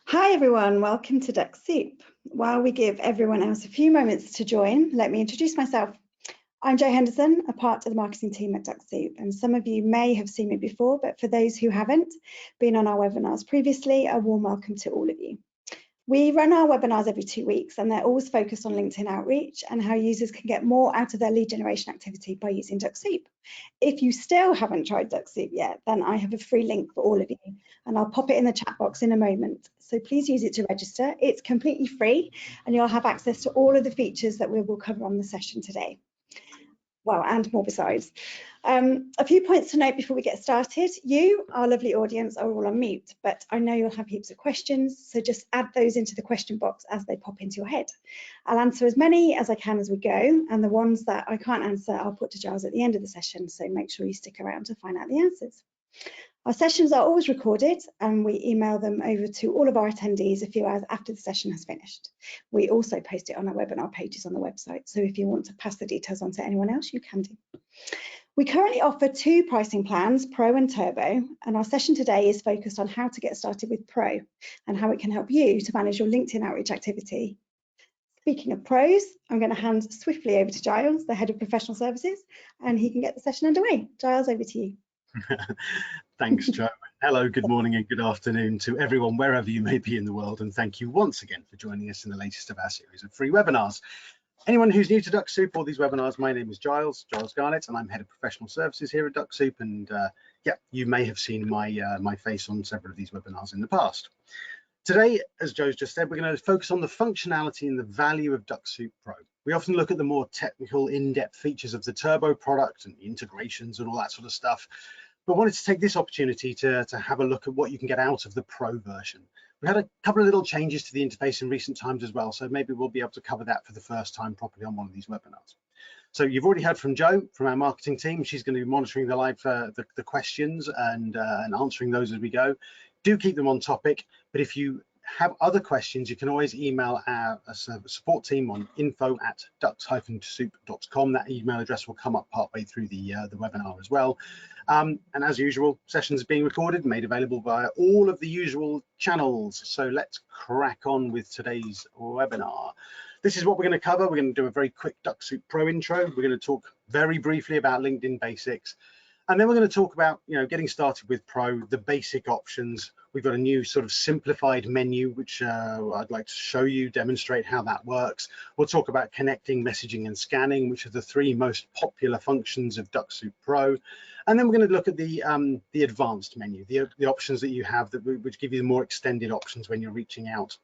Hi everyone, welcome to Dux Soup. While we give everyone else a few moments to join, let me introduce myself. I'm Jo Henderson, a part of the marketing team at Dux Soup, and some of you may have seen me before, but for those who haven't been on our webinars previously, a warm welcome to all of you. We run our webinars every 2 weeks and they're always focused on LinkedIn outreach and how users can get more out of their lead generation activity by using Dux Soup. If you still haven't tried Dux Soup yet, then I have a free link for all of you and I'll pop it in the chat box in a moment. So please use it to register. It's completely free and you'll have access to all of the features that we will cover on the session today. Well, and more besides. A few points to note before we get started. You, our lovely audience, are all on mute, but I know you'll have heaps of questions, so just add those into the question box as they pop into your head. I'll answer as many as I can as we go, and the ones that I can't answer, I'll put to Giles at the end of the session, so make sure you stick around to find out the answers. Our sessions are always recorded and we email them over to all of our attendees a few hours after the session has finished. We also post it on our webinar pages on the website, so if you want to pass the details on to anyone else, you can do. We currently offer 2 pricing plans, Pro and Turbo, and our session today is focused on how to get started with Pro and how it can help you to manage your LinkedIn outreach activity. Speaking of pros, I'm going to hand swiftly over to Giles, the Head of Professional Services, and he can get the session underway. Giles, over to you. Thanks, Jo. Hello, good morning and good afternoon to everyone wherever you may be in the world, and thank you once again for joining us in the latest of our series of free webinars. Anyone who's new to Dux Soup or these webinars, my name is Giles Garnett, and I'm Head of Professional Services here at Dux Soup, and yeah, you may have seen my face on several of these webinars in the past. Today, as Jo's just said, we're going to focus on the functionality and the value of Dux Soup Pro. We often look at the more technical, in-depth features of the Turbo product and the integrations and all that sort of stuff, but wanted to take this opportunity to have a look at what you can get out of the Pro version. We had a couple of little changes to the interface in recent times as well, so maybe we'll be able to cover that for the first time properly on one of these webinars. So you've already heard from Jo from our marketing team. She's going to be monitoring the live the questions and answering those as we go. Do keep them on topic, but if you have other questions, you can always email our support team on info@dux-soup.com. That email address will come up partway through the webinar as well. And as usual, sessions are being recorded and made available via all of the usual channels. So let's crack on with today's webinar. This is what we're going to cover. We're going to do a very quick Dux Soup Pro intro. We're going to talk very briefly about LinkedIn basics. And then we're going to talk about, getting started with Pro, the basic options. We've got a new sort of simplified menu, which I'd like to show you, demonstrate how that works. We'll talk about connecting, messaging, and scanning, which are the 3 most popular functions of Dux Soup Pro. And then we're going to look at the advanced menu, the options that you have which give you the more extended options when you're reaching out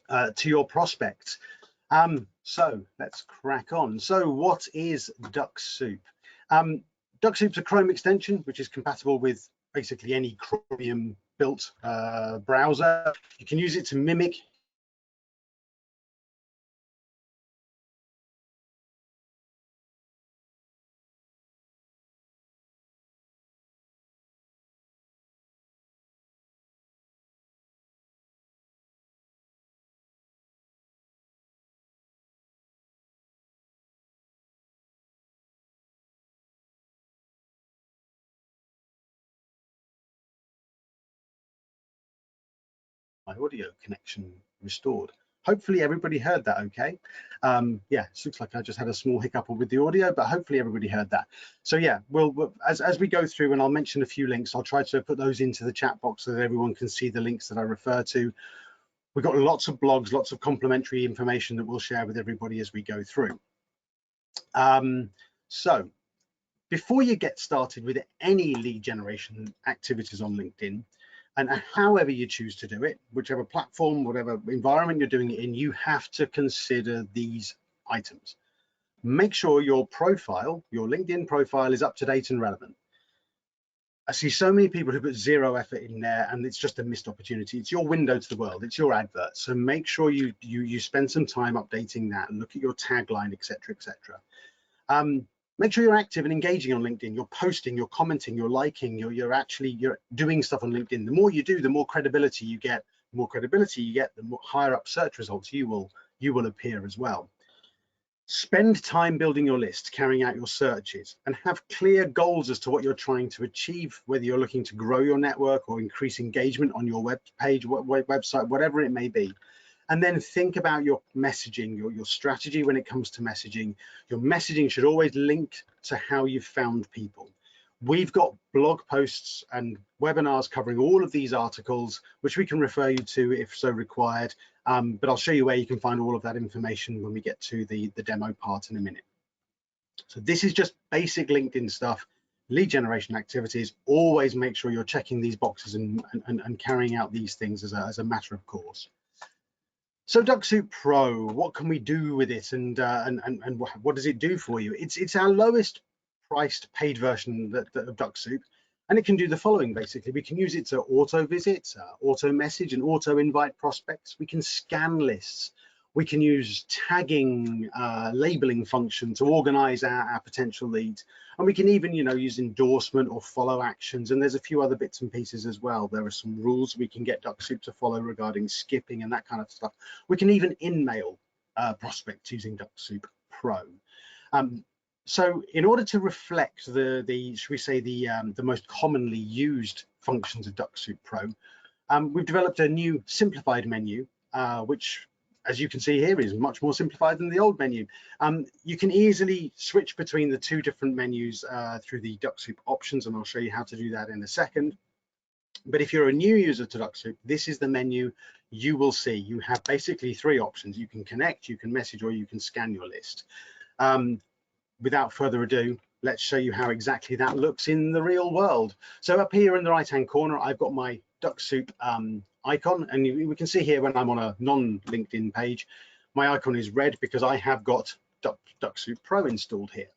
to your prospects. So let's crack on. So what is Dux Soup? Dux Soup's a Chrome extension, which is compatible with basically any Chromium built browser. You can use it to mimic my audio connection restored. Hopefully everybody heard that okay. Yeah, it looks like I just had a small hiccup with the audio, but hopefully everybody heard that. So yeah, as we go through, and I'll mention a few links, I'll try to put those into the chat box so that everyone can see the links that I refer to. We've got lots of blogs, lots of complimentary information that we'll share with everybody as we go through. So before you get started with any lead generation activities on LinkedIn, and however you choose to do it, whichever platform, whatever environment you're doing it in, you have to consider these items. Make sure your profile, your LinkedIn profile, is up to date and relevant. I see so many people who put 0 effort in there and it's just a missed opportunity. It's your window to the world, it's your advert. So make sure you spend some time updating that and look at your tagline, etc., etc. Make sure you're active and engaging on LinkedIn. You're posting, you're commenting, you're liking, you're doing stuff on LinkedIn. The more you do, the more credibility you get. The more credibility you get, the more higher up search results you will appear as well. Spend time building your list, carrying out your searches, and have clear goals as to what you're trying to achieve, whether you're looking to grow your network or increase engagement on your web page, website, whatever it may be. And then think about your messaging, your strategy when it comes to messaging. Your messaging should always link to how you've found people. We've got blog posts and webinars covering all of these articles, which we can refer you to if so required. But I'll show you where you can find all of that information when we get to the demo part in a minute. So this is just basic LinkedIn stuff, lead generation activities. Always make sure you're checking these boxes and carrying out these things as a matter of course. So Dux Soup Pro, what can we do with it, and what does it do for you? It's our lowest priced paid version of Dux Soup, and it can do the following basically. We can use it to auto visit, auto message, and auto invite prospects. We can scan lists. We can use tagging, labeling function to organize our potential leads. And we can even, use endorsement or follow actions. And there's a few other bits and pieces as well. There are some rules we can get Dux Soup to follow regarding skipping and that kind of stuff. We can even in-mail prospects using Dux Soup Pro. So in order to reflect should we say the most commonly used functions of Dux Soup Pro, we've developed a new simplified menu, which, as you can see here, is much more simplified than the old menu. You can easily switch between the two different menus through the Dux Soup options, and I'll show you how to do that in a second. But if you're a new user to Dux Soup, this is the menu you will see. You have basically three options. You can connect, you can message, or you can scan your list. Without further ado, let's show you how exactly that looks in the real world. So up here in the right-hand corner, I've got my Dux Soup icon, and we can see here when I'm on a non-LinkedIn page, my icon is red because I have got Dux Soup Pro installed here.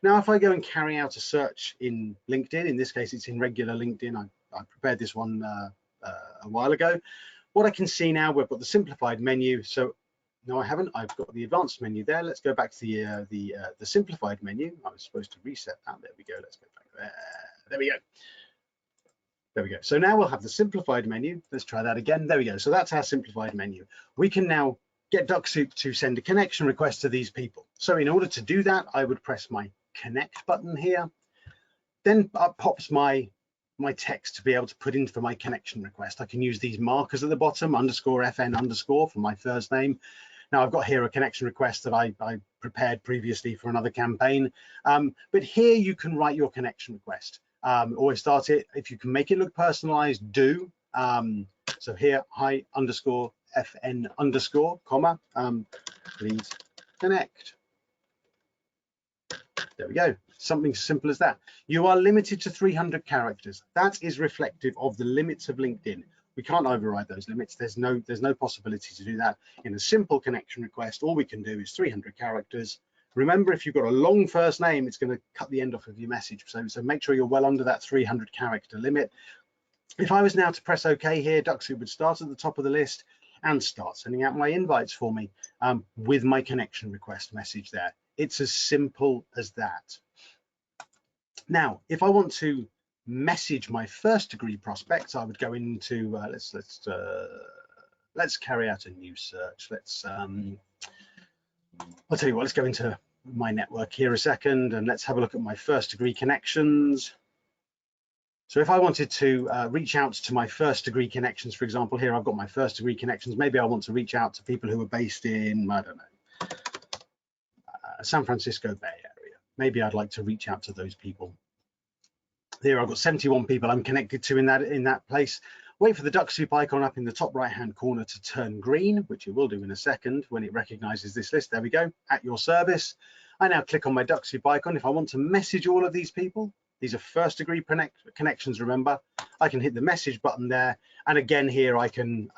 Now, if I go and carry out a search in LinkedIn, in this case, it's in regular LinkedIn. I prepared this one a while ago. What I can see now, we've got the simplified menu. So no, I haven't. I've got the advanced menu there. Let's go back to the simplified menu. I was supposed to reset that. There we go. Let's go back there. There we go. There we go. So now we'll have the simplified menu. Let's try that again. There we go. So that's our simplified menu. We can now get Dux Soup to send a connection request to these people. So in order to do that, I would press my connect button here. Then up pops my text to be able to put in for my connection request. I can use these markers at the bottom, _FN_ for my first name. Now I've got here a connection request that I prepared previously for another campaign. But here you can write your connection request. Always start it. If you can make it look personalized, do. So here, hi _FN_ comma, please connect. There we go. Something simple as that. You are limited to 300 characters. That is reflective of the limits of LinkedIn. We can't override those limits. There's no possibility to do that. In a simple connection request, all we can do is 300 characters. Remember, if you've got a long first name, it's going to cut the end off of your message. So make sure you're well under that 300 character limit. If I was now to press OK here, Dux Soup would start at the top of the list and start sending out my invites for me with my connection request message there. It's as simple as that. Now, if I want to message my first degree prospects, I would go into let's carry out a new search. I'll tell you what, let's go into my network here a second, and let's have a look at my first degree connections. So if I wanted to reach out to my first degree connections, for example, here I've got my first degree connections. Maybe I want to reach out to people who are based in, I don't know, San Francisco Bay Area. Maybe I'd like to reach out to those people. Here I've got 71 people I'm connected to in that place. Wait for the Dux Soup icon up in the top right-hand corner to turn green, which it will do in a second when it recognizes this list. There we go, at your service. I now click on my Dux Soup icon. If I want to message all of these people, these are first degree connections, remember, I can hit the message button there. And again, here I can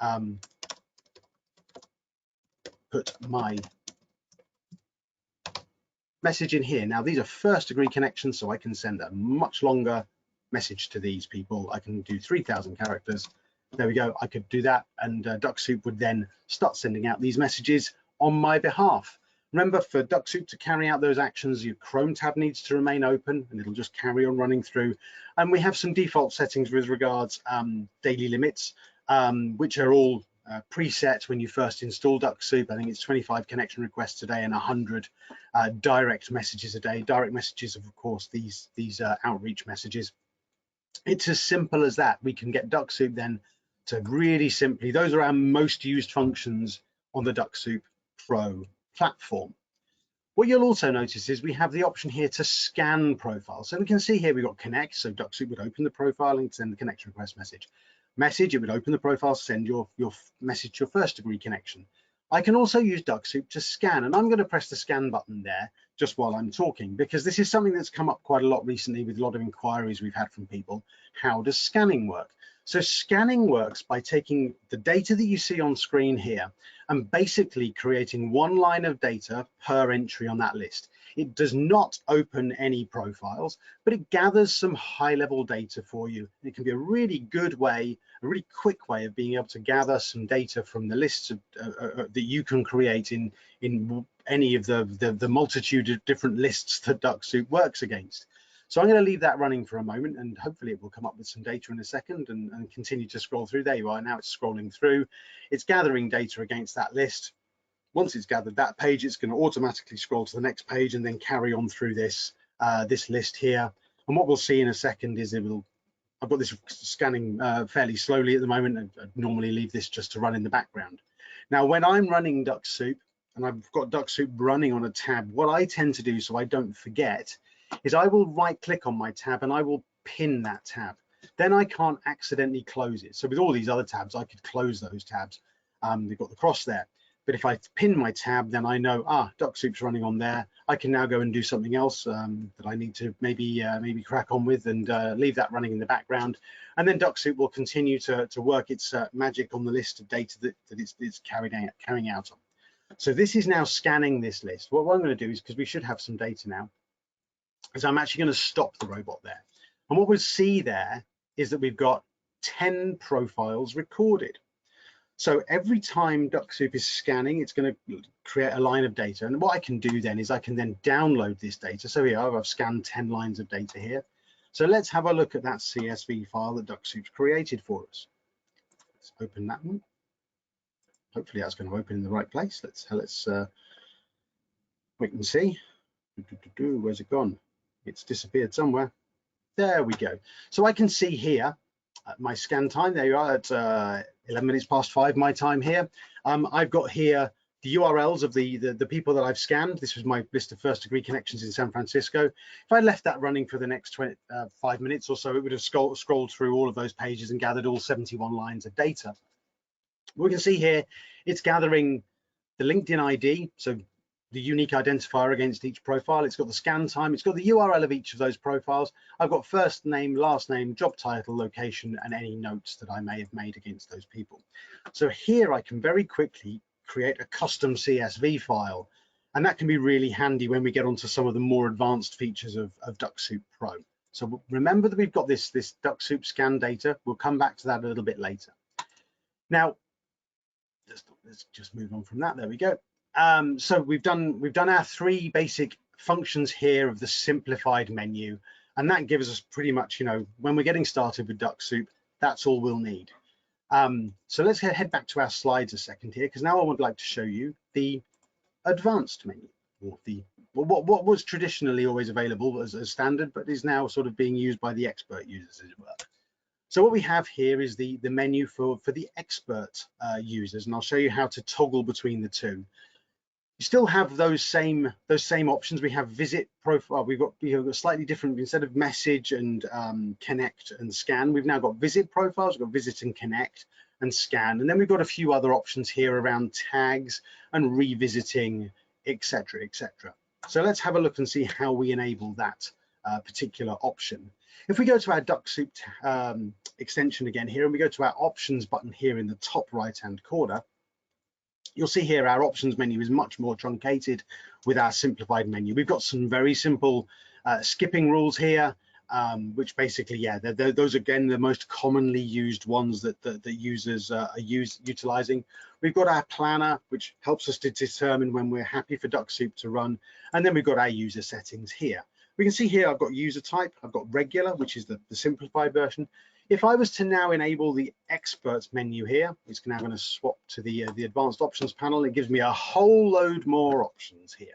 put my message in here. Now, these are first degree connections, so I can send a much longer message to these people. I can do 3,000 characters. There we go. I could do that, and Dux Soup would then start sending out these messages on my behalf. Remember, for Dux Soup to carry out those actions, your Chrome tab needs to remain open, and it'll just carry on running through. And we have some default settings with regards daily limits, which are all preset when you first install Dux Soup. I think it's 25 connection requests a day and 100 direct messages a day. Direct messages, of course, these outreach messages. It's as simple as that. We can get Dux Soup then to really simply, those are our most used functions on the Dux Soup Pro platform. What you'll also notice is we have the option here to scan profiles. So we can see here we've got connect, so Dux Soup would open the profile and send the connection request message. Message, it would open the profile, send your message, your first degree connection. I can also use Dux Soup to scan, and I'm going to press the scan button there just while I'm talking, because this is something that's come up quite a lot recently with a lot of inquiries we've had from people. How does scanning work? So scanning works by taking the data that you see on screen here and basically creating one line of data per entry on that list. It does not open any profiles, but it gathers some high-level data for you. It can be a really good way, a really quick way of being able to gather some data from the lists of, that you can create in any of the multitude of different lists that Dux Soup works against. So I'm going to leave that running for a moment, and hopefully it will come up with some data in a second and continue to scroll through. There you are. Now it's scrolling through. It's gathering data against that list. Once it's gathered that page, it's going to automatically scroll to the next page and then carry on through this this list here. And what we'll see in a second is I've got this scanning fairly slowly at the moment. I'd normally leave this just to run in the background. Now, when I'm running Dux Soup and I've got Dux Soup running on a tab, what I tend to do so I don't forget is I will right click on my tab and I will pin that tab. Then I can't accidentally close it. So with all these other tabs, I could close those tabs. They've got the cross there. But if I pin my tab, then I know, Dux Soup's running on there. I can now go and do something else that I need to maybe crack on with and leave that running in the background. And then Dux Soup will continue to work its magic on the list of data that it's carrying out on. So this is now scanning this list. What I'm going to do is, because we should have some data now, is I'm actually going to stop the robot there. And what we'll see there is that we've got 10 profiles recorded. So every time Dux Soup is scanning, it's going to create a line of data. And what I can do then is I can then download this data. So here I've scanned 10 lines of data here. So let's have a look at that CSV file that Dux Soup's created for us. Let's open that one. Hopefully that's going to open in the right place. Let's wait and see. Where's it gone? It's disappeared somewhere. There we go. So I can see here my scan time. There you are at 11 minutes past 5 my time here. I've got here the URLs of the people that I've scanned. This was my list of first degree connections in San Francisco. If I left that running for the next 5 minutes or so, it would have scrolled through all of those pages and gathered all 71 lines of data. We can see here it's gathering the LinkedIn ID, so the unique identifier against each profile. It's got the scan time, it's got the URL of each of those profiles. I've got first name, last name, job title, location, and any notes that I may have made against those people. So here I can very quickly create a custom CSV file, and that can be really handy when we get onto some of the more advanced features of Dux Soup Pro. So remember that we've got this Dux Soup scan data. We'll come back to that a little bit later. Now, let's just move on from that. There we go. So we've done our 3 basic functions here of the simplified menu, and that gives us pretty much, when we're getting started with Dux Soup, that's all we'll need. So let's head back to our slides a second here, because now I would like to show you the advanced menu, or what was traditionally always available as standard, but is now sort of being used by the expert users as well. So what we have here is the menu for the expert users, and I'll show you how to toggle between the two. You still have those same options. We have visit profile. We've got slightly different, instead of message and connect and scan, we've now got visit profiles. We've got visit and connect and scan, and then we've got a few other options here around tags and revisiting, etc., etc. So let's have a look and see how we enable that particular option. If we go to our Dux Soup extension again here, and we go to our options button here in the top right hand corner, you'll see here our options menu is much more truncated with our simplified menu. We've got some very simple skipping rules here, which basically, those again the most commonly used ones that users are utilizing. We've got our planner, which helps us to determine when we're happy for Dux Soup to run, and then we've got our user settings here. We can see here I've got user type, I've got regular, which is the simplified version. If I was to now enable the experts menu here, it's now going to swap to the advanced options panel. It gives me a whole load more options here.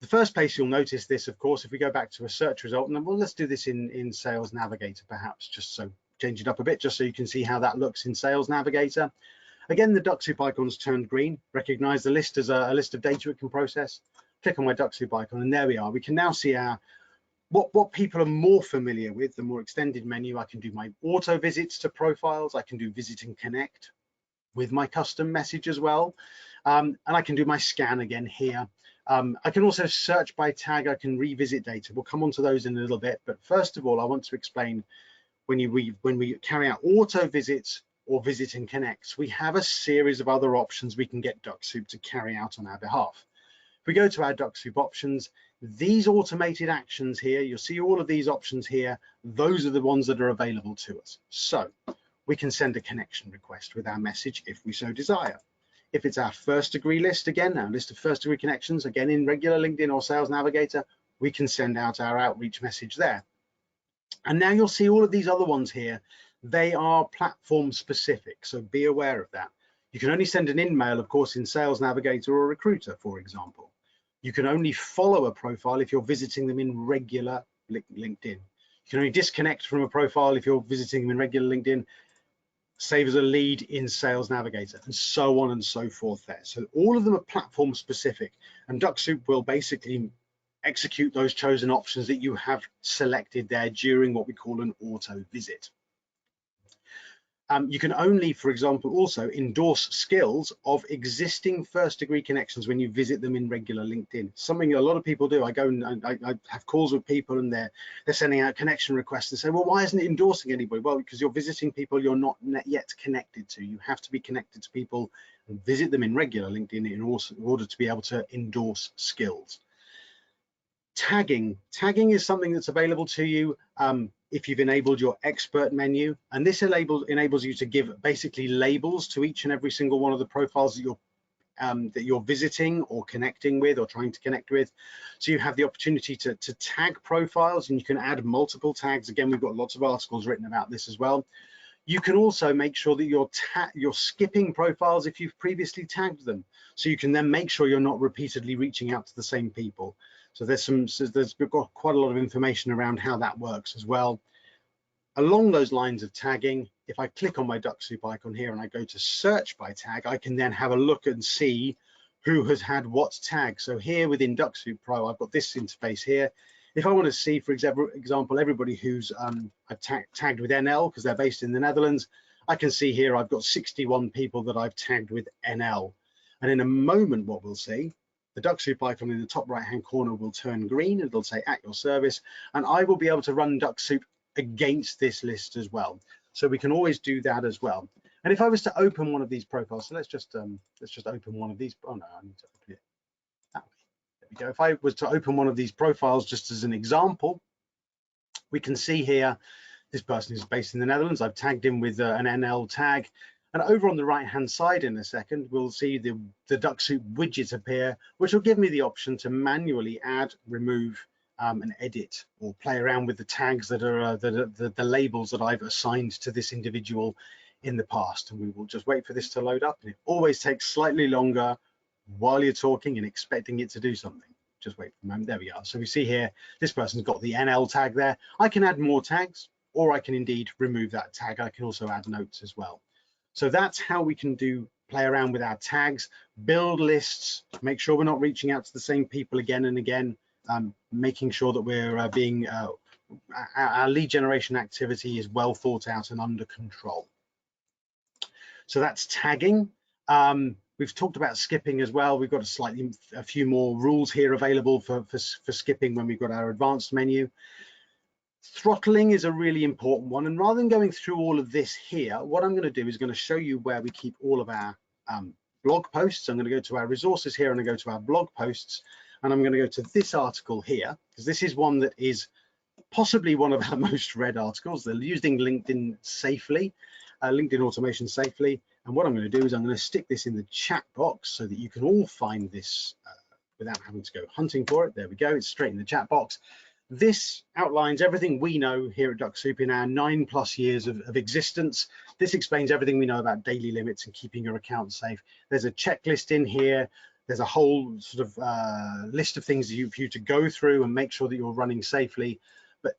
The first place you'll notice this, of course, if we go back to a search result, and well, let's do this in Sales Navigator, perhaps, just so change it up a bit, just so you can see how that looks in Sales Navigator. Again, the Dux Soup icon's turned green. Recognize the list as a list of data it can process. Click on my Dux Soup icon, and there we are. We can now see our what people are more familiar with, the more extended menu. I can do my auto visits to profiles. I can do visit and connect with my custom message as well. And I can do my scan again here. I can also search by tag. I can revisit data. We'll come on to those in a little bit. But first of all, I want to explain when we carry out auto visits or visit and connects, we have a series of other options we can get Dux Soup to carry out on our behalf. If we go to our Dux Soup options, these automated actions here, you'll see all of these options here. Those are the ones that are available to us. So we can send a connection request with our message if we so desire. If it's our first degree list, again, our list of first degree connections, again, in regular LinkedIn or Sales Navigator, we can send out our outreach message there. And now you'll see all of these other ones here. They are platform specific, so be aware of that. You can only send an email, of course, in Sales Navigator or Recruiter, for example. You can only follow a profile if you're visiting them in regular LinkedIn. You can only disconnect from a profile if you're visiting them in regular LinkedIn, save as a lead in Sales Navigator, and so on and so forth there. So all of them are platform specific, and Dux Soup will basically execute those chosen options that you have selected there during what we call an auto visit. You can only, for example, also endorse skills of existing first degree connections when you visit them in regular LinkedIn. Something a lot of people do. I go and I have calls with people and they're sending out connection requests and say, well, why isn't it endorsing anybody? Well, because you're visiting people you're not yet connected to. You have to be connected to people and visit them in regular LinkedIn in order to be able to endorse skills. Tagging is something that's available to you if you've enabled your expert menu, and this enables you to give basically labels to each and every single one of the profiles that you're visiting or connecting with or trying to connect with. So you have the opportunity to tag profiles, and you can add multiple tags. Again, we've got lots of articles written about this as well. You can also make sure that you're skipping profiles if you've previously tagged them, so you can then make sure you're not repeatedly reaching out to the same people. So we've got quite a lot of information around how that works as well. Along those lines of tagging, if I click on my Dux Soup icon here and I go to search by tag, I can then have a look and see who has had what tag. So here within Dux Soup Pro, I've got this interface here. If I want to see, for example, everybody who's I've tagged with NL because they're based in the Netherlands, I can see here I've got 61 people that I've tagged with NL. And in a moment, what we'll see, the Dux Soup icon in the top right-hand corner will turn green. It'll say at your service, and I will be able to run Dux Soup against this list as well. So we can always do that as well. And if I was to open one of these profiles, so let's just open one of these. Oh no, I need to open it that way. There we go. If I was to open one of these profiles just as an example, we can see here this person is based in the Netherlands. I've tagged him with an NL tag. And over on the right-hand side in a second, we'll see the Dux Soup widget appear, which will give me the option to manually add, remove, and edit, or play around with the tags that are the labels that I've assigned to this individual in the past. And we will just wait for this to load up. And it always takes slightly longer while you're talking and expecting it to do something. Just wait for a moment. There we are. So we see here, this person's got the NL tag there. I can add more tags, or I can indeed remove that tag. I can also add notes as well. So that's how we can play around with our tags, build lists, make sure we're not reaching out to the same people again and again, making sure that we're our lead generation activity is well thought out and under control. So that's tagging. We've talked about skipping as well. We've got a few more rules here available for skipping when we've got our advanced menu. Throttling is a really important one, and rather than going through all of this here, what I'm going to do is going to show you where we keep all of our blog posts. I'm going to go to our resources here and I go to our blog posts, and I'm going to go to this article here, because this is one that is possibly one of our most read articles. They're using LinkedIn safely, LinkedIn automation safely. And what I'm going to do is I'm going to stick this in the chat box so that you can all find this without having to go hunting for it. There we go, it's straight in the chat box. This outlines everything we know here at Dux Soup in our 9+ years of existence. This explains everything we know about daily limits and keeping your account safe. There's a checklist in here. There's a whole sort of list of things for you to go through and make sure that you're running safely. But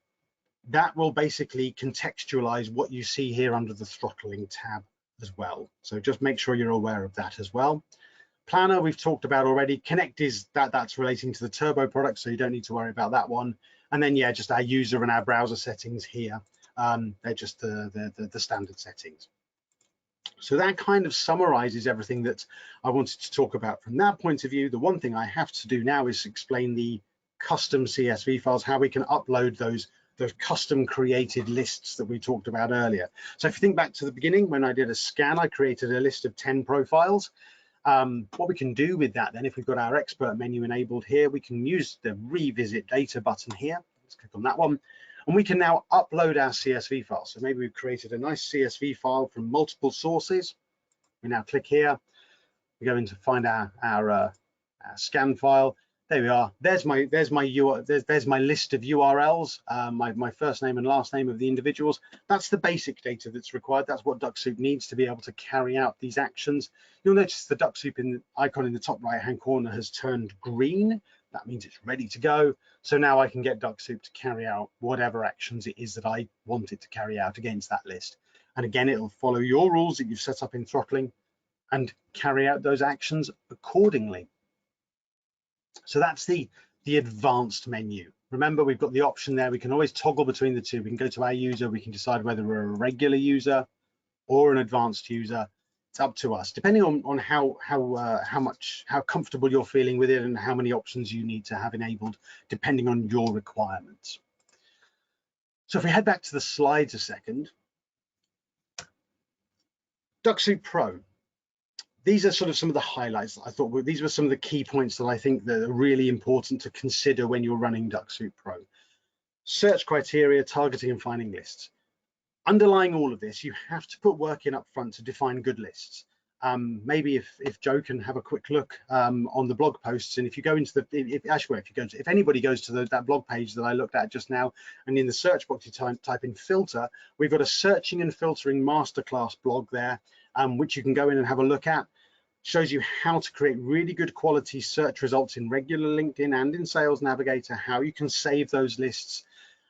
that will basically contextualize what you see here under the throttling tab as well. So just make sure you're aware of that as well. Planner we've talked about already. Connect is that's relating to the Turbo product, so you don't need to worry about that one. And then yeah, just our user and our browser settings here. They're just the standard settings. So that kind of summarizes everything that I wanted to talk about from that point of view. The one thing I have to do now is explain the custom CSV files, how we can upload those custom created lists that we talked about earlier. So if you think back to the beginning, when I did a scan, I created a list of 10 profiles. What we can do with that then, if we've got our expert menu enabled here, we can use the revisit data button here. Let's click on that one. And we can now upload our CSV file. So maybe we've created a nice CSV file from multiple sources. We now click here. We go in to find our scan file. There we are. There's my list of URLs, my first name and last name of the individuals. That's the basic data that's required. That's what Dux Soup needs to be able to carry out these actions. You'll notice the Dux Soup icon in the top right-hand corner has turned green. That means it's ready to go. So now I can get Dux Soup to carry out whatever actions it is that I want it to carry out against that list. And again, it'll follow your rules that you've set up in throttling and carry out those actions accordingly. So that's the advanced menu. Remember, we've got the option there. We can always toggle between the two. We can go to our user. We can decide whether we're a regular user or an advanced user. It's up to us, depending on how comfortable you're feeling with it and how many options you need to have enabled, depending on your requirements. So if we head back to the slides a second, Dux Soup Pro. These are sort of some of the highlights. I thought these were some of the key points that I think that are really important to consider when you're running Dux Soup Pro. Search criteria, targeting and finding lists. Underlying all of this, you have to put work in up front to define good lists. Maybe if Joe can have a quick look on the blog posts, and if you go into if anybody goes to that blog page that I looked at just now, and in the search box you type in filter, we've got a searching and filtering masterclass blog there, which you can go in and have a look at. Shows you how to create really good quality search results in regular LinkedIn and in Sales Navigator, how you can save those lists.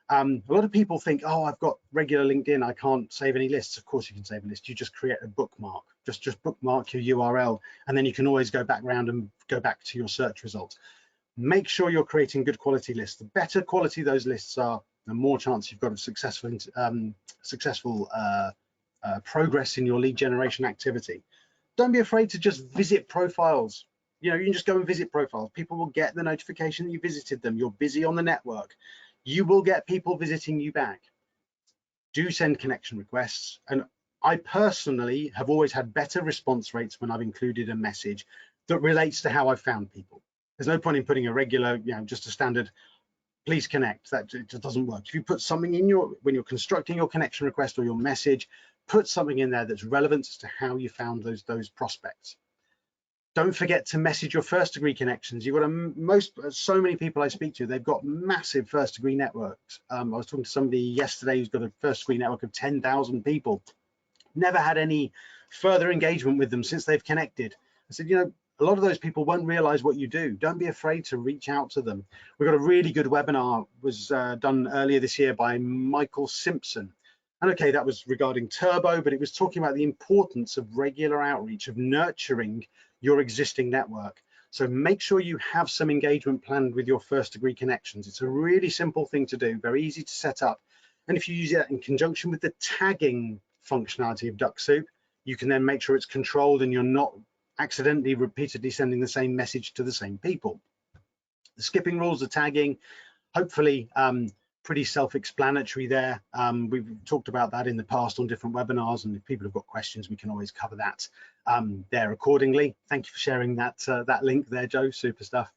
A lot of people think, oh, I've got regular LinkedIn, I can't save any lists. Of course you can save a list. You just create a bookmark. Just bookmark your URL, and then you can always go back around and go back to your search results. Make sure you're creating good quality lists. The better quality those lists are, the more chance you've got of successful progress in your lead generation activity. Don't be afraid to just visit profiles. You can just go and visit profiles. People will get the notification that you visited them. You're busy on the network. You will get people visiting you back. Do send connection requests. And I personally have always had better response rates when I've included a message that relates to how I've found people. There's no point in putting a regular, just a standard, please connect. That just doesn't work. If you put something in when you're constructing your connection request or your message, put something in there that's relevant as to how you found those prospects. Don't forget to message your first degree connections. You've got so many people I speak to, they've got massive first degree networks. I was talking to somebody yesterday who's got a first degree network of 10,000 people. Never had any further engagement with them since they've connected. I said, a lot of those people won't realize what you do. Don't be afraid to reach out to them. We've got a really good webinar, was done earlier this year by Michael Simpson. And okay, that was regarding Turbo, but it was talking about the importance of regular outreach, of nurturing your existing network. So make sure you have some engagement planned with your first degree connections. It's a really simple thing to do, very easy to set up. And if you use that in conjunction with the tagging functionality of Dux Soup, you can then make sure it's controlled and you're not accidentally repeatedly sending the same message to the same people. The skipping rules, the tagging, hopefully pretty self-explanatory there. We've talked about that in the past on different webinars, and if people have got questions, we can always cover that there accordingly. Thank you for sharing that link there, Joe, super stuff.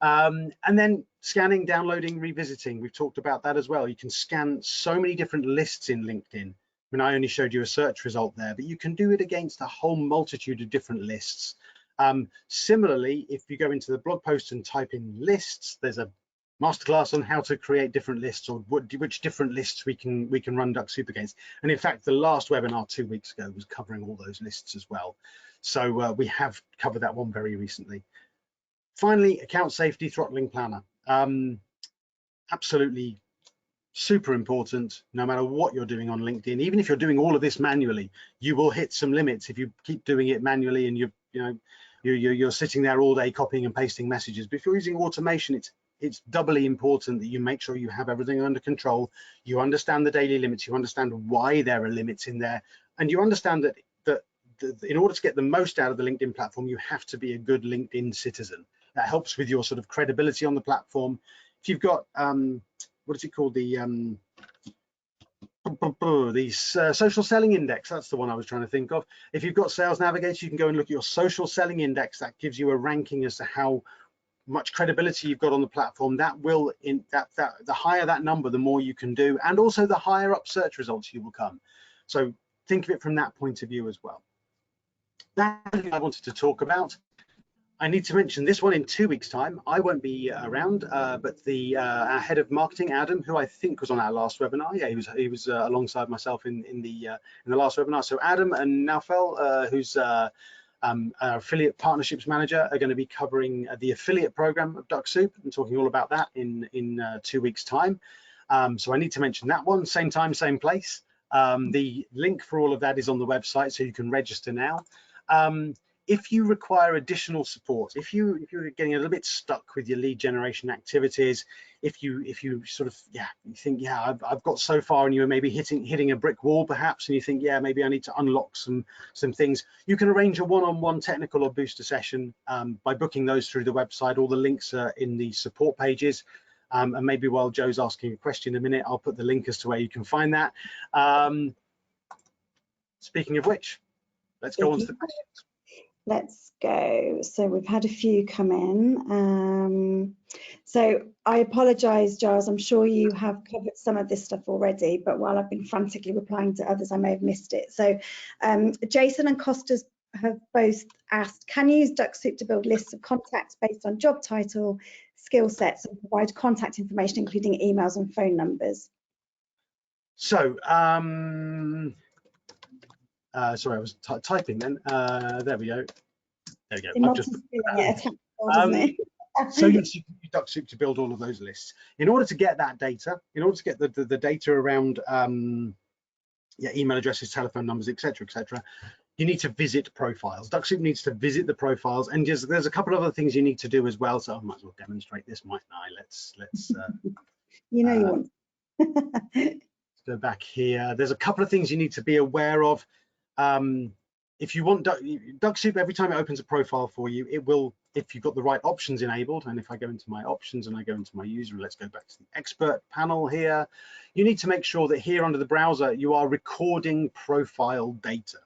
And then scanning, downloading, revisiting, we've talked about that as well. You can scan so many different lists in LinkedIn. I only showed you a search result there, but you can do it against a whole multitude of different lists. Similarly, if you go into the blog post and type in lists, there's a masterclass on how to create different lists, or which different lists we can run Dux Soup against. And in fact, the last webinar 2 weeks ago was covering all those lists as well. So we have covered that one very recently. Finally, account safety throttling planner. Absolutely super important. No matter what you're doing on LinkedIn, even if you're doing all of this manually, you will hit some limits if you keep doing it manually and you're sitting there all day copying and pasting messages. But if you're using automation, it's doubly important that you make sure you have everything under control. You understand the daily limits, you understand why there are limits in there, and you understand that in order to get the most out of the LinkedIn platform, you have to be a good LinkedIn citizen. That helps with your sort of credibility on the platform. If you've got what is it called, the social selling index, that's the one I was trying to think of. If you've got Sales Navigator, you can go and look at your social selling index. That gives you a ranking as to how much credibility you've got on the platform. That will the higher that number, the more you can do, and also the higher up search results you will come. So think of it from that point of view as well. That's what I wanted to talk about. I need to mention this one in 2 weeks' time. I won't be around, but our head of marketing, Adam, who I think was on our last webinar. Yeah, he was alongside myself in the last webinar. So Adam and Naufel, who's our affiliate partnerships manager, are going to be covering the affiliate program of Dux Soup and talking all about that in 2 weeks' time. So I need to mention that one. Same time, same place. The link for all of that is on the website, so you can register now. If you require additional support, if you're getting a little bit stuck with your lead generation activities, if you sort of you think I've got so far, and you're maybe hitting a brick wall perhaps, and you think maybe I need to unlock some things, you can arrange a one-on-one technical or booster session by booking those through the website. All the links are in the support pages. And maybe while Joe's asking a question in a minute, I'll put the link as to where you can find that. Speaking of which, let's go on to the questions. Let's go. So we've had a few come in. So I apologise, Giles, I'm sure you have covered some of this stuff already, but while I've been frantically replying to others, I may have missed it. So Jason and Costas have both asked, can you use Dux Soup to build lists of contacts based on job title, skill sets, and provide contact information, including emails and phone numbers? So, sorry, I was typing then. There we go. There we go. So yes, you can use Dux Soup to build all of those lists. In order to get that data, in order to get the data around email addresses, telephone numbers, etc., you need to visit profiles. Dux Soup needs to visit the profiles, and there's a couple of other things you need to do as well. So I might as well demonstrate this, mightn't I? Let's you know you want. Let's go back here. There's a couple of things you need to be aware of. If you want Dux Soup, every time it opens a profile for you, it will, if you've got the right options enabled, and if I go into my options and I go into my user, let's go back to the expert panel here, you need to make sure that here under the browser, you are recording profile data.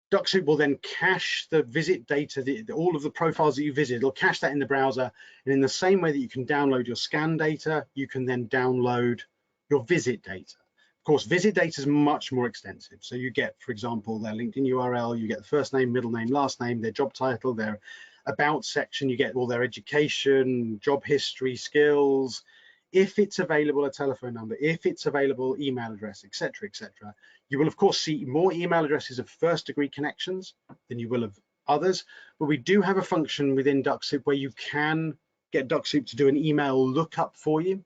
Dux Soup will then cache the visit data, all of the profiles that you visit, it'll cache that in the browser, and in the same way that you can download your scan data, you can then download your visit data. Of course, visit data is much more extensive. So you get, for example, their LinkedIn URL, you get the first name, middle name, last name, their job title, their about section, you get all their education, job history, skills, if it's available, a telephone number, if it's available, email address, etc., etc. You will, of course, see more email addresses of first-degree connections than you will of others, but we do have a function within Dux Soup where you can get Dux Soup to do an email lookup for you.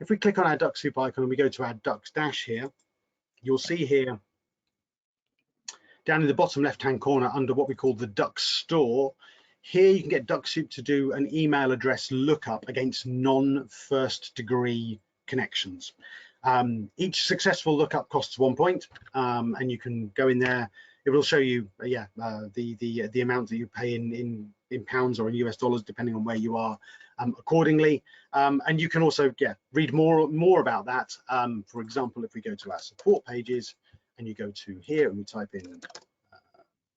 If we click on our Dux Soup icon and we go to our Dux Dash here, you'll see here down in the bottom left-hand corner under what we call the Dux Store, here you can get Dux Soup to do an email address lookup against non-first degree connections. Each successful lookup costs 1 point, and you can go in there. It will show you, the amount that you pay in pounds or in US dollars, depending on where you are, accordingly. And you can also read more about that. For example, if we go to our support pages and you go to here and we type in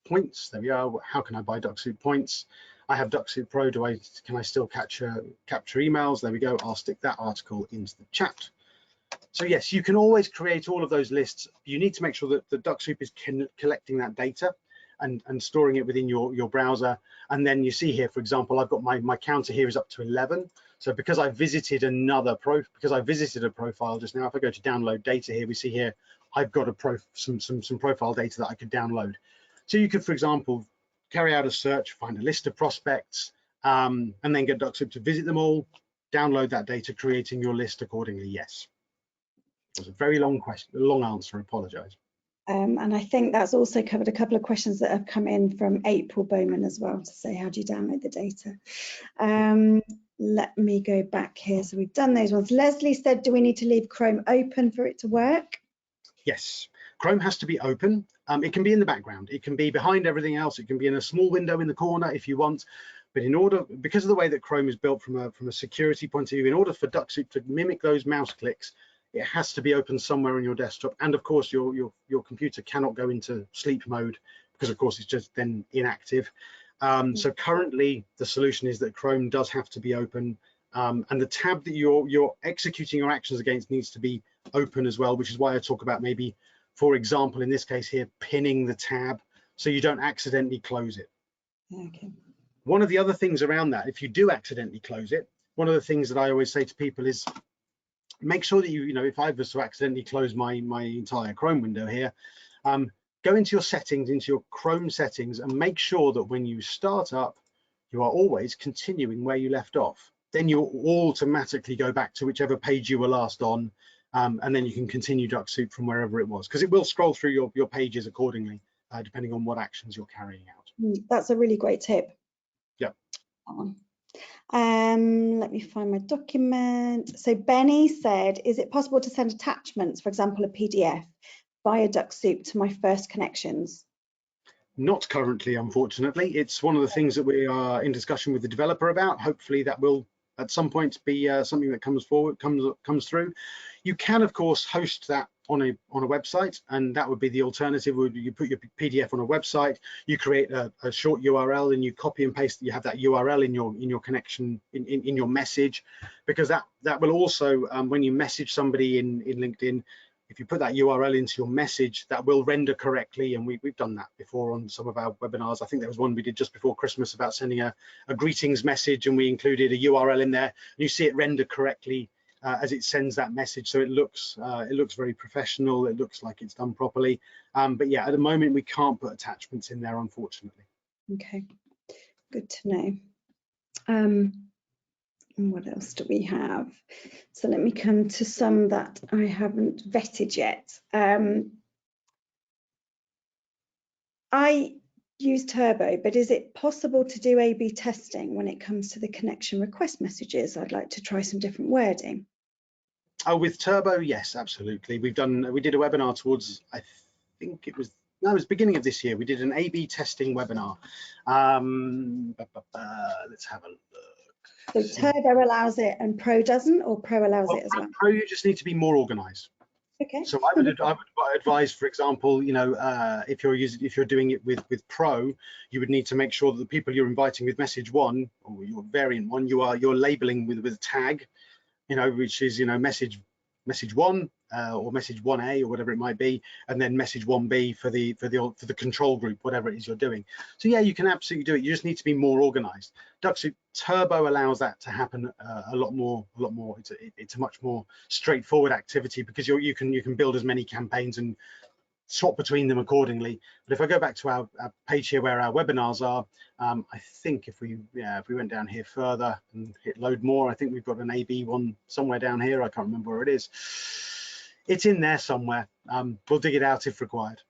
points, there we are. How can I buy Dux Soup points? I have Dux Soup Pro. Can I still capture emails? There we go. I'll stick that article into the chat. So yes, you can always create all of those lists. You need to make sure that the Dux Soup is collecting that data. and storing it within your browser. And then you see here, for example, I've got my counter here is up to 11. So because I visited a profile just now, if I go to download data here, we see here I've got some profile data that I could download. So you could, for example, carry out a search, find a list of prospects, and then get Dux Soup to visit them all, download that data, creating your list accordingly. Yes. It was a very long question, a long answer, I apologise. And I think that's also covered a couple of questions that have come in from April Bowman as well, to say, how do you download the data? Let me go back here. So we've done those ones. Leslie said, do we need to leave Chrome open for it to work? Yes, Chrome has to be open. It can be in the background. It can be behind everything else. It can be in a small window in the corner if you want. But because of the way that Chrome is built from a security point of view, in order for Dux Soup to mimic those mouse clicks, it has to be open somewhere on your desktop. And of course, your computer cannot go into sleep mode because, of course, it's just then inactive. So currently, the solution is that Chrome does have to be open, and the tab that you're executing your actions against needs to be open as well, which is why I talk about maybe, for example, in this case here, pinning the tab so you don't accidentally close it. Okay. One of the other things around that, if you do accidentally close it, one of the things that I always say to people is make sure that you know, if I was to accidentally close my entire Chrome window here, go into your settings, into your Chrome settings, and make sure that when you start up, you are always continuing where you left off. Then you'll automatically go back to whichever page you were last on, and then you can continue Dux Soup from wherever it was, because it will scroll through your pages accordingly, depending on what actions you're carrying out. That's a really great tip. Yeah. Let me find my document. So Benny said, is it possible to send attachments, for example, a PDF, via Dux Soup to my first connections? Not currently, unfortunately. It's one of the things that we are in discussion with the developer about. Hopefully that will at some point be something that comes through. You can, of course, host that on a website, and that would be the alternative. You put your PDF on a website, you create a short URL, and you copy and paste. You have that URL in your connection in your message, because that will also when you message somebody in LinkedIn, if you put that URL into your message, that will render correctly. And we've done that before on some of our webinars. I think there was one we did just before Christmas about sending a greetings message, and we included a URL in there. And you see it render correctly as it sends that message. So it looks very professional. It looks like it's done properly. But yeah, at the moment, we can't put attachments in there, unfortunately. Okay, good to know. What else do we have? So let me come to some that I haven't vetted yet. I use Turbo, but is it possible to do A/B testing when it comes to the connection request messages? I'd like to try some different wording. Oh, with Turbo, yes, absolutely. We did a webinar towards, I think it was beginning of this year. We did an A/B testing webinar. Let's have a look. So Turbo allows it and Pro doesn't, or Pro allows it as well? Pro, you just need to be more organized. Okay. So I would advise, for example, you know, if you're doing it with Pro, you would need to make sure that the people you're inviting with message one or your variant one, you're labeling with a tag, you know, which is, you know, message one or message 1A or whatever it might be, and then message 1B for the control group, whatever it is you're doing. So yeah, you can absolutely do it. You just need to be more organized. Dux Soup Turbo allows that to happen a lot more. It's a much more straightforward activity, because you can build as many campaigns and swap between them accordingly. But if I go back to our page here where our webinars are, I think if we went down here further and hit load more, I think we've got an A/B one somewhere down here. I can't remember where it is. It's in there somewhere. We'll dig it out if required.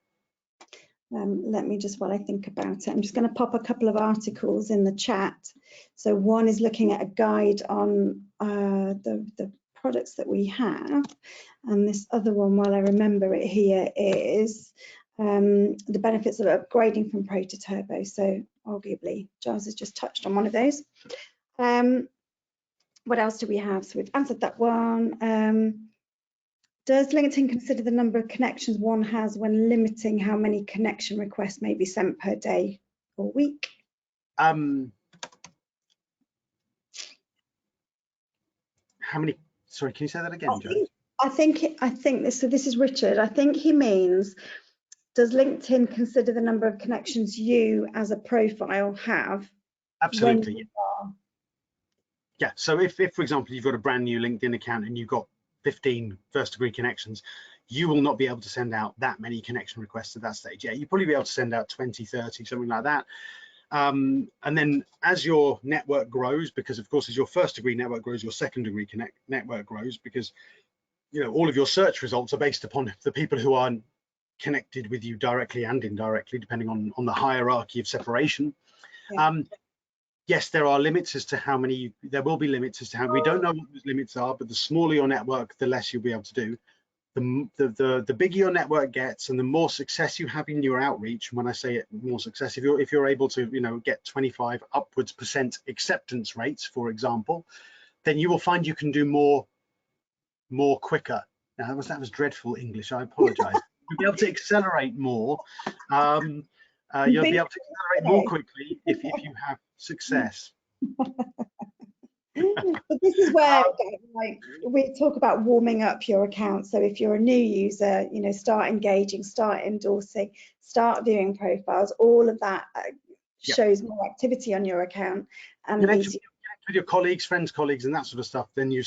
Let me just, while I think about it, I'm just going to pop a couple of articles in the chat. So one is looking at a guide on the products that we have, and this other one, while I remember it here, is the benefits of upgrading from Pro to Turbo. So arguably Giles has just touched on one of those. What else do we have? So we've answered that one. Does LinkedIn consider the number of connections one has when limiting how many connection requests may be sent per day or week? How many? Sorry, can you say that again, Jo? I think this. So this is Richard. I think he means does LinkedIn consider the number of connections you as a profile have? Absolutely. When you are? Yeah. So if for example, you've got a brand new LinkedIn account and you've got 15 first degree connections, you will not be able to send out that many connection requests at that stage. Yeah, you'll probably be able to send out 20, 30, something like that. And then as your network grows, because of course as your first degree network grows, your second degree network grows, because all of your search results are based upon the people who are connected with you directly and indirectly, depending on the hierarchy of separation. Yeah. Yes, there are limits as to how many, there will be limits as to how, we don't know what those limits are, but the smaller your network, the less you'll be able to do. The bigger your network gets and the more success you have in your outreach, and when I say it, more success, if you're able to get 25 upwards % acceptance rates, for example, then you will find you can do more quicker. Now that was dreadful English, I apologize. You'll be able to accelerate more. You'll be able to accelerate more quickly if you have success. But this is where like, we talk about warming up your account. So if you're a new user, start engaging, start endorsing, start viewing profiles. All of that shows more activity on your account, and connect with your colleagues, friends, colleagues, and that sort of stuff. Then you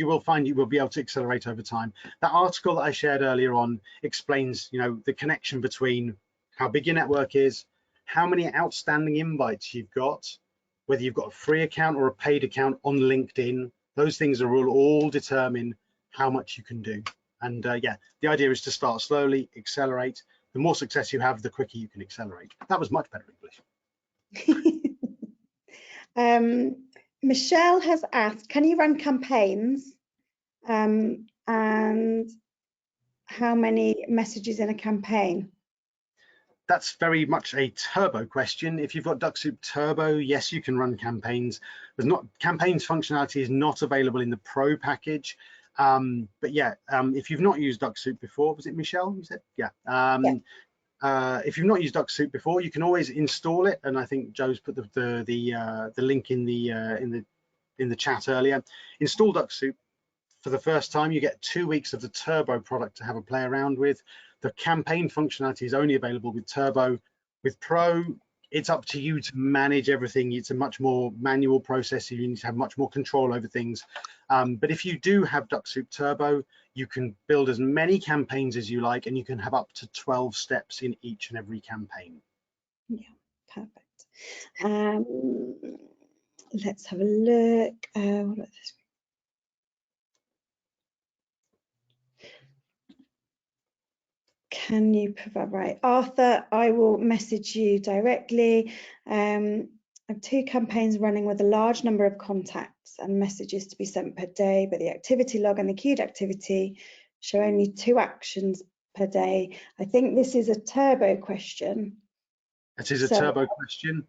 will find you will be able to accelerate over time. That article that I shared earlier on explains, the connection between how big your network is, how many outstanding invites you've got, whether you've got a free account or a paid account on LinkedIn. Those things will all determine how much you can do. And yeah, the idea is to start slowly, accelerate. The more success you have, the quicker you can accelerate. That was much better English. Michelle has asked, can you run campaigns? And how many messages in a campaign? That's very much a turbo question. If you've got Dux Soup Turbo, yes, you can run campaigns. Campaigns functionality is not available in the Pro package. But yeah, if you've not used Dux Soup before, was it Michelle you said? Yeah. If you've not used Dux Soup before, you can always install it, and I think Joe's put the link in the chat earlier. Install Dux Soup. For the first time, you get 2 weeks of the Turbo product to have a play around with. The campaign functionality is only available with Turbo. With Pro, it's up to you to manage everything. It's a much more manual process. You need to have much more control over things. But if you do have Dux Soup Turbo, you can build as many campaigns as you like, and you can have up to 12 steps in each and every campaign. Yeah, perfect. Let's have a look. What about this? Can you provide, right, Arthur, I will message you directly. I have 2 campaigns running with a large number of contacts and messages to be sent per day, but the activity log and the queued activity show only 2 actions per day. I think this is a Turbo question. It is a Turbo question.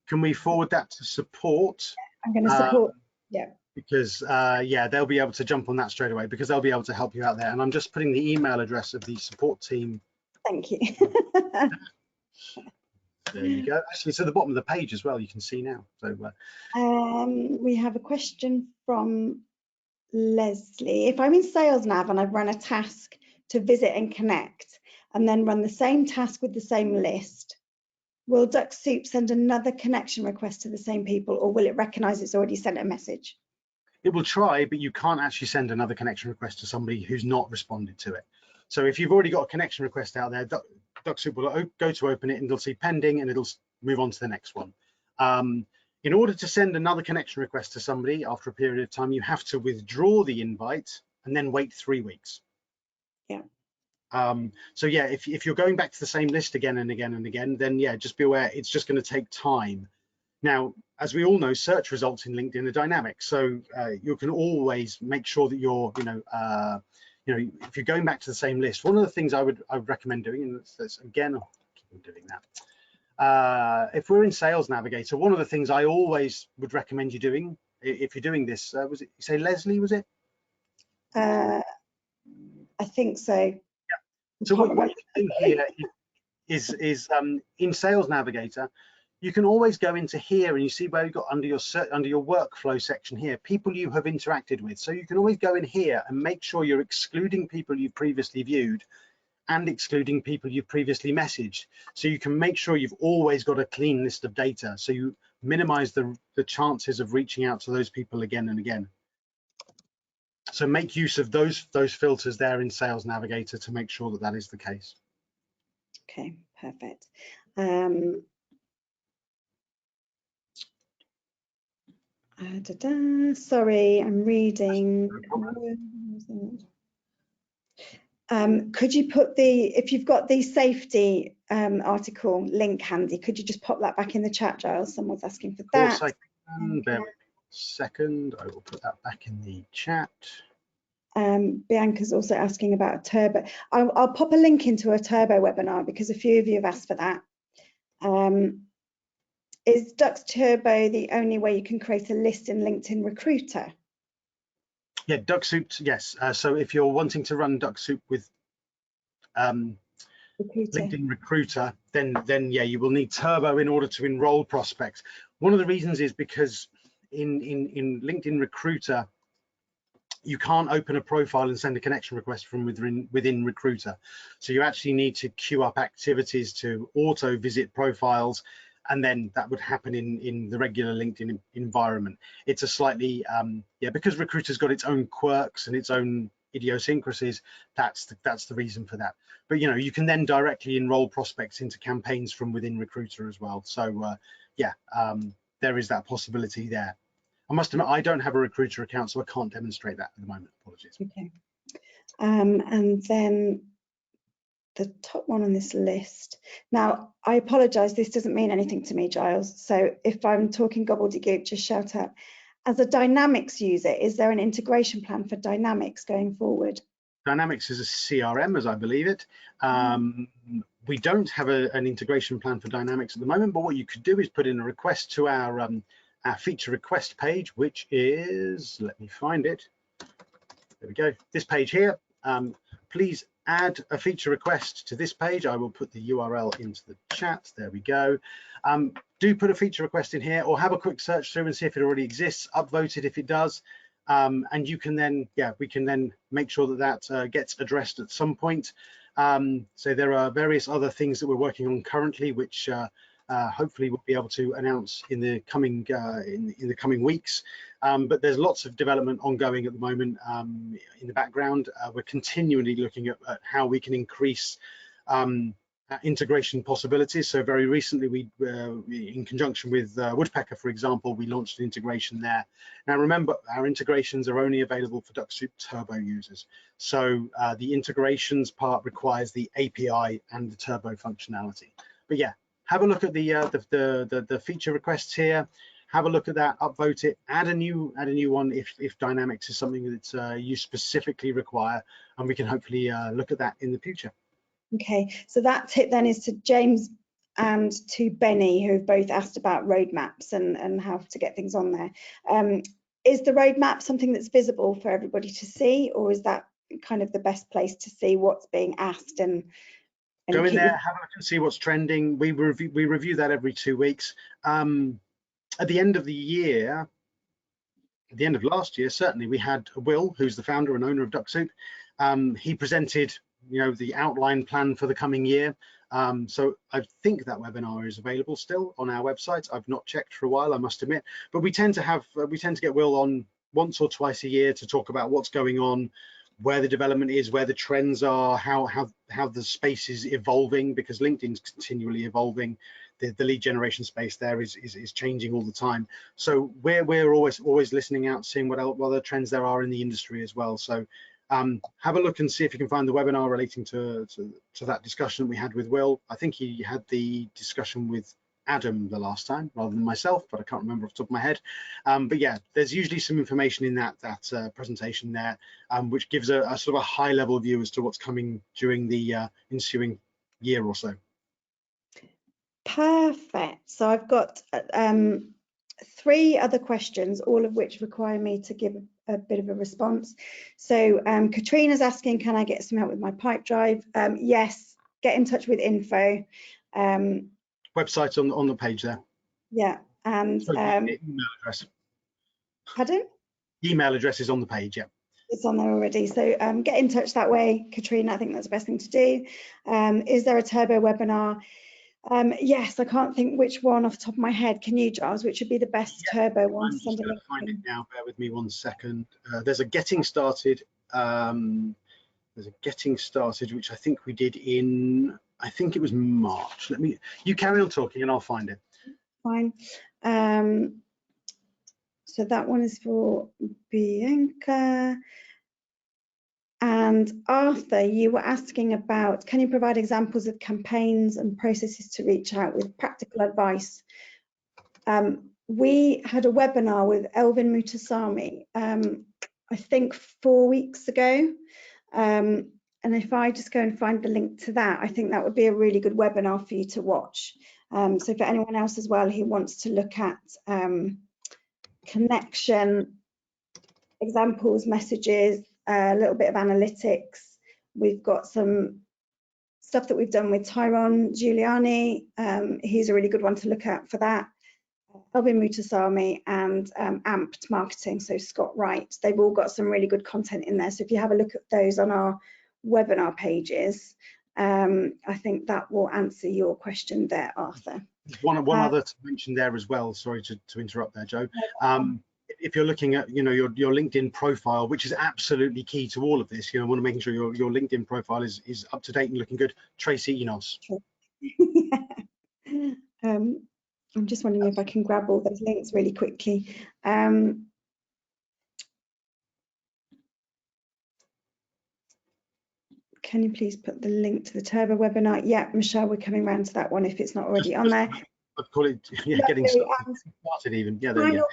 Can we forward that to support? I'm going to support, yeah. Because yeah, they'll be able to jump on that straight away, because they'll be able to help you out there. And I'm just putting the email address of the support team. Thank you. There you go. Actually, it's at the bottom of the page as well. You can see now. So we have a question from Leslie. If I'm in Sales Nav and I've run a task to visit and connect, and then run the same task with the same list, will Dux Soup send another connection request to the same people, or will it recognize it's already sent a message? It will try, but you can't actually send another connection request to somebody who's not responded to it. So if you've already got a connection request out there, Dux Soup will go to open it and it'll see pending, and it'll move on to the next one. In order to send another connection request to somebody after a period of time, you have to withdraw the invite and then wait 3 weeks. Yeah. So yeah, if you're going back to the same list again and again and again, then yeah, just be aware it's just going to take time. Now, as we all know, search results in LinkedIn are dynamic, so you can always make sure that you're, if you're going back to the same list. One of the things I would recommend doing, and that's again, I'll keep doing that. If we're in Sales Navigator, one of the things I always would recommend you doing, if you're doing this, was it, you say Leslie, was it? I think so. Yeah. So what you can do here is in Sales Navigator, you can always go into here and you see where you've got under your workflow section here, people you have interacted with. So you can always go in here and make sure you're excluding people you've previously viewed and excluding people you've previously messaged. So you can make sure you've always got a clean list of data, so you minimize the chances of reaching out to those people again and again. So make use of those filters there in Sales Navigator to make sure that that is the case. Okay, perfect. Sorry, I'm reading. Could you put if you've got the safety article link handy, could you just pop that back in the chat, Giles? Someone's asking for that. Of course I can. Bear with me a second. I will put that back in the chat. Bianca's also asking about a turbo. I'll pop a link into a turbo webinar because a few of you have asked for that. Is Dux Turbo the only way you can create a list in LinkedIn Recruiter? Yeah, Dux Soup, yes. So if you're wanting to run Dux Soup with LinkedIn Recruiter, then yeah, you will need Turbo in order to enroll prospects. One of the reasons is because in LinkedIn Recruiter, you can't open a profile and send a connection request from within Recruiter. So you actually need to queue up activities to auto visit profiles, and then that would happen in the regular LinkedIn environment. It's a slightly, yeah, because Recruiter's got its own quirks and its own idiosyncrasies, that's the reason for that. But you know, you can then directly enroll prospects into campaigns from within Recruiter as well. So yeah, there is that possibility there. I must admit, I don't have a Recruiter account, so I can't demonstrate that at the moment. Apologies. Okay. And then the top one on this list. Now, I apologize, this doesn't mean anything to me, Giles. So if I'm talking gobbledygook, just shout out. As a Dynamics user, is there an integration plan for Dynamics going forward? Dynamics is a CRM, as I believe it. We don't have an integration plan for Dynamics at the moment, but what you could do is put in a request to our feature request page, which is, let me find it. There we go, this page here. Please add a feature request to this page. I will put the URL into the chat. There we go. Do put a feature request in here, or have a quick search through and see if it already exists. Upvote it if it does, and you can then, yeah, we can then make sure that that gets addressed at some point. So there are various other things that we're working on currently, which hopefully we'll be able to announce in the coming in the coming weeks. But there's lots of development ongoing at the moment in the background. We're continually looking at how we can increase integration possibilities. So very recently, we in conjunction with Woodpecker, for example, we launched an integration there. Now remember, our integrations are only available for Dux Soup Turbo users. So the integrations part requires the API and the Turbo functionality. But yeah, have a look at the feature requests here. Have a look at that, upvote it, add a new one if Dynamics is something that you specifically require, and we can hopefully look at that in the future. Okay, so that tip then is to James and to Benny, who have both asked about roadmaps and how to get things on there. Is the roadmap something that's visible for everybody to see, or is that kind of the best place to see what's being asked and go in there, have a look and see what's trending. We review that every 2 weeks. At the end of the year, at the end of last year, certainly, we had Will, who's the founder and owner of Dux Soup. He presented, you know, the outline plan for the coming year. So I think that webinar is available still on our website. I've not checked for a while, I must admit, but we tend to get Will on once or twice a year to talk about what's going on, where the development is, where the trends are, how the space is evolving, because LinkedIn's continually evolving. The lead generation space there is changing all the time. So we're always listening out, seeing what other trends there are in the industry as well. So have a look and see if you can find the webinar relating to that discussion we had with Will. I think he had the discussion with Adam the last time rather than myself, but I can't remember off the top of my head. But yeah, there's usually some information in that presentation there, which gives a sort of a high level view as to what's coming during the ensuing year or so. Perfect. So I've got 3 other questions, all of which require me to give a bit of a response. So Katrina's asking, can I get some help with my pipe drive? Yes, get in touch with info. Website on the page there. Yeah, and email address. Pardon? Email address is on the page, yeah. it's on there already. So get in touch that way, Katrina. I think that's the best thing to do. Is there a turbo webinar? Yes, I can't think which one off the top of my head. Can you, Giles? Which would be the best turbo one? I'm just going to find it now. Bear with me 1 second. There's a getting started. There's a getting started, which I think we did in, I think it was March. You carry on talking and I'll find it. Fine. So that one is for Bianca. And Arthur, you were asking about, can you provide examples of campaigns and processes to reach out with practical advice? We had a webinar with Elvin Mutasamy, I think 4 weeks ago. And if I just go and find the link to that, I think that would be a really good webinar for you to watch. So for anyone else as well who wants to look at connection, examples, messages, a little bit of analytics. We've got some stuff that we've done with Tyrone Giuliani. He's a really good one to look at for that. Elvin Mutasamy and Amped Marketing, so Scott Wright. They've all got some really good content in there. So if you have a look at those on our webinar pages, I think that will answer your question there, Arthur. One other to mention there as well. Sorry to interrupt there, Joe. If you're looking at, your LinkedIn profile, which is absolutely key to all of this, want to make sure your LinkedIn profile is up to date and looking good. Tracy Enos. I'm just wondering if I can grab all those links really quickly. Can you please put the link to the Turbo webinar? Yeah, Michelle, we're coming around to that one if it's not already on there. I'd call it, getting started even. Yeah, there you go.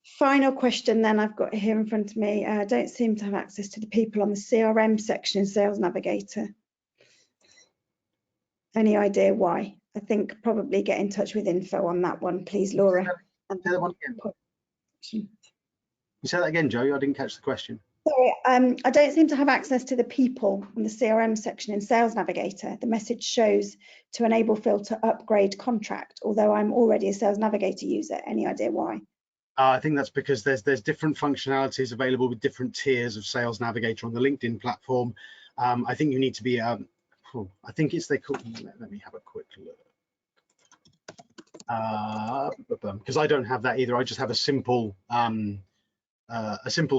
Final question then I've got here in front of me. I don't seem to have access to the people on the CRM section in Sales Navigator. Any idea why? I think probably get in touch with info on that one, please, Laura. Say that one again. You say that again, Joe? I didn't catch the question. Sorry, I don't seem to have access to the people on the CRM section in Sales Navigator. The message shows to enable filter upgrade contract, although I'm already a Sales Navigator user. Any idea why? I think that's because there's different functionalities available with different tiers of Sales Navigator on the LinkedIn platform. I think you need to be, I think it's, let me have a quick look. Because I don't have that either. I just have a simple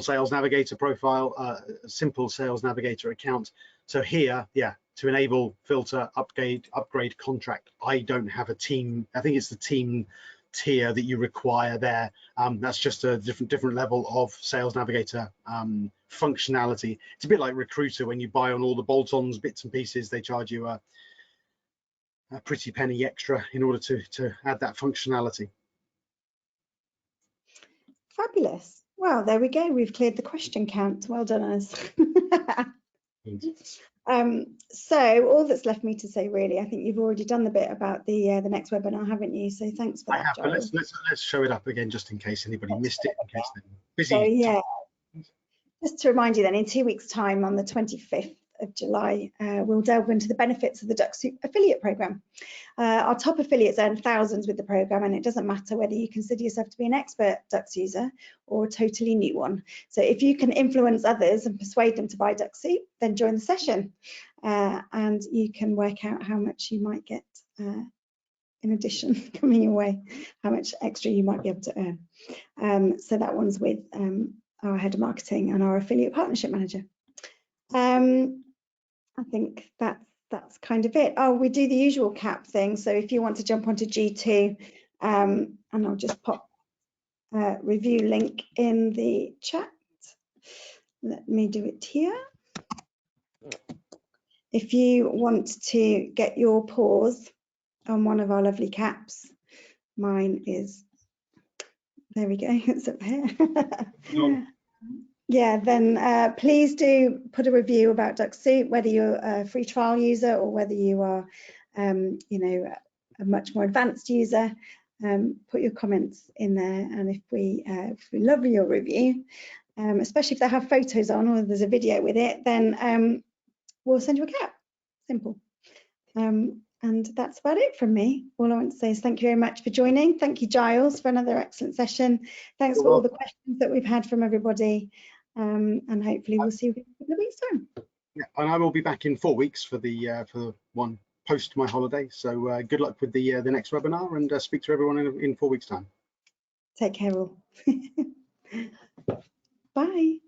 Sales Navigator profile, a simple Sales Navigator account. So here, yeah, to enable filter upgrade contract, I don't have a team. I think it's the team tier that you require there. That's just a different level of Sales Navigator functionality. It's a bit like Recruiter. When you buy on all the bolt-ons, bits and pieces, they charge you a pretty penny extra in order to add that functionality. Fabulous. Well, there we go. We've cleared the question count. Well done, us. So all that's left me to say, really, I think you've already done the bit about the next webinar, haven't you? So thanks for that. I have, but let's show it up again just in case anybody missed it, in case they're busy. So yeah, just to remind you then, in 2 weeks' time, on the 25th of July, we'll delve into the benefits of the Dux Soup affiliate program. Our top affiliates earn thousands with the program, and it doesn't matter whether you consider yourself to be an expert Dux user or a totally new one. So if you can influence others and persuade them to buy Dux Soup, then join the session, and you can work out how much you might get in addition coming your way, how much extra you might be able to earn. So that one's with our head of marketing and our affiliate partnership manager. I think that's kind of it. Oh, we do the usual cap thing. So if you want to jump onto G2, and I'll just pop a review link in the chat. Let me do it here. If you want to get your paws on one of our lovely caps, mine is, there we go, it's up here. Yeah, then please do put a review about Dux Soup, whether you're a free trial user or whether you are, a much more advanced user. Put your comments in there, and if we love your review, especially if they have photos on or there's a video with it, then we'll send you a cap. Simple. And that's about it from me. All I want to say is thank you very much for joining. Thank you, Giles, for another excellent session. Thanks for all the questions that we've had from everybody. and hopefully we'll see you in a couple of weeks' time. Yeah, and I will be back in 4 weeks for the one post my holiday. So good luck with the next webinar, and speak to everyone in 4 weeks' time. Take care all. Bye.